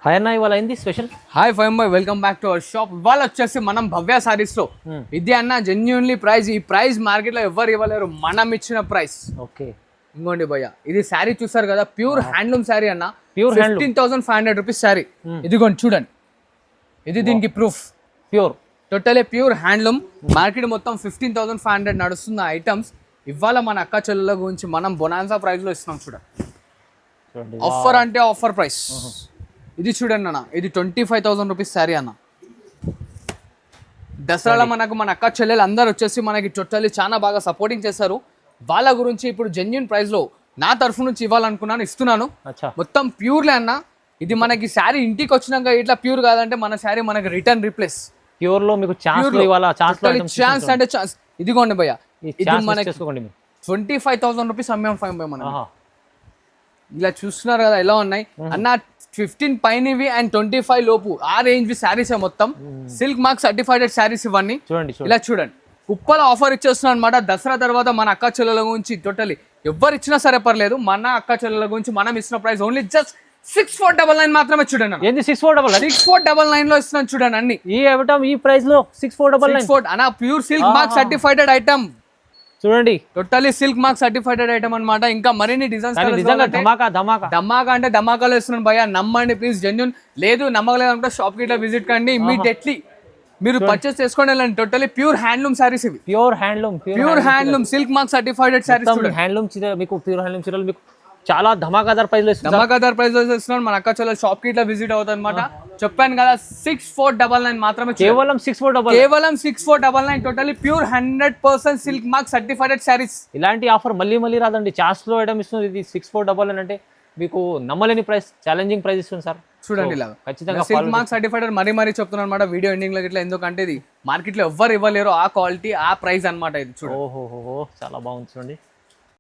Hi అన్న, ఇవాళ ఏంది స్పెషల్? హాయ్ ఫైమ్ boy, welcome back to our shop. ఇవాళ వచ్చేసి మనం భవ్య సారీస్ లో ఇది అన్న జెన్యున్లీ ప్రైస్, ఈ ప్రైస్ మార్కెట్ లో ఎవరు ఇవ్వలేరు, మనం ఇచ్చిన ప్రైస్. ఓకే, ఇంకోండి భయ్య, ఇది శారీ చూసారు కదా, ప్యూర్ హ్యాండ్లూమ్ శారీ అన్న. Pure 15,500 rupees sari. ఇదిగోండి చూడండి, ఇది దీనికి proof. Pure, totally pure handloom. Market మొత్తం 15,500 నడుస్తున్న ఐటమ్స్. ఇవాళ మన అక్క చెల్లెల గురించి మనం బొనాన్సా ప్రైస్ లో ఇస్తున్నాం. చూడండి, ఆఫర్ అంటే ఆఫర్ ప్రైస్. ఇది చూడండి అన్న, ఇది 25,000 రూపీస్ శారీ అన్న. దసరాలో మనకు మన అక్క చెల్లెలు అందరు వచ్చేసి మనకి టోటల్లీ చాలా బాగా సపోర్టింగ్ చేస్తారు. వాళ్ళ గురించి ఇప్పుడు జెన్యున్ ప్రైస్ లో నా తరఫు నుంచి ఇవ్వాలనుకున్నాను, ఇస్తున్నాను. మొత్తం ప్యూర్లే అన్న. ఇది మనకి శారీ ఇంటికి వచ్చినాక ఇట్లా ప్యూర్ కాదంటే మన శారీ మనకి రిటర్న్ రీప్లేస్. ప్యూర్ లో మీకు ఛాన్స్ అంటే ఛాన్స్. ఇదిగోండి భయ్య, ఇది మనకి 25,000 రూపీస్ అమ్మాం ఫైవ్ బై. మనం ఇలా చూస్తున్నారు కదా ఎలా ఉన్నాయి అన్న. 15 పైనవి అండ్ 25 లోపు ఆ రేంజ్ శారీస్ మొత్తం సిల్క్ మార్క్ సర్టిఫైడ్ శారీస్ ఇవన్నీ. చూడండి, ఇలా చూడండి, కుప్పల ఆఫర్ ఇచ్చేస్తున్నాం అనమాట. దసరా తర్వాత మన అక్క చెల్లెల గురించి టోటలీ ఎవరు ఇచ్చినా సరే పర్లేదు, మన అక్క చెల్లెల గురించి మనం ఇచ్చిన ప్రైస్ ఓన్లీ జస్ట్ 6499 మాత్రమే. చూడండి, ఏంది 6499 లో ఇస్తున్నాం. చూడండి అన్ని ఈ ఐటమ్ ఈ ప్రైస్ లో 6499 అన్న. Pure silk mark certified item. చూడండి, totally silk mark certified item అనమాట. ఇంకా మరిన్ని డిజైన్స్ ధమాకా అంటే ధమాకాలో ఇస్తున్నాను భయ్య. నమ్మండి ప్లీజ్, జెన్యూన్. లేదు నమ్మకలేదు అంటే షాప్ కి ఇట్లా విజిట్ కండి, ఇమ్మీడియట్లీ మీరు పర్చేస్ చేసుకోండి. వెళ్ళండి. టోటలీ ప్యూర్ హ్యాండ్లూమ్ సారీస్ ఇవి. Pure handloom silk mark certified saris. Handloom మీకు ప్యూర్ హ్యాండ్లూమ్ చీరలు మీకు చాలా ధమాకాదార్ ప్రైస్ లో ఇస్తున్నాను. మన అక్క చెల్లెలు షాప్ కి ఇట్లా విజిట్ అవుతుంది అనమాట. చెప్పాను కదా, 6499 మాత్రమే. కేవలం 6499. Totally pure 100% silk mark certified saris. ఇలాంటి ఆఫర్ మళ్ళీ రాదండి. ఛాన్స్ లో ఐటమ్ ఇస్తుంది. ఇది 6499 అంటే మీకు నమ్మలేని ప్రైస్, ఛాలెంజింగ్ ప్రైస్ ఇస్తుంది సార్. చూడండి, ఇలా ఖచ్చితంగా సిల్క్ మార్క్ సర్టిఫైడ్ మరీ చెప్తున్నాను అనమాట వీడియో ఎండింగ్ లో ఇట్లా. ఎందుకంటే ఇది మార్కెట్ లో ఎవ్వరు ఇవ్వలేరు ఆ క్వాలిటీ ఆ ప్రైస్ అనమాట. ఇది చూడండి, ఓహో చాలా బాగుంది. చూడండి.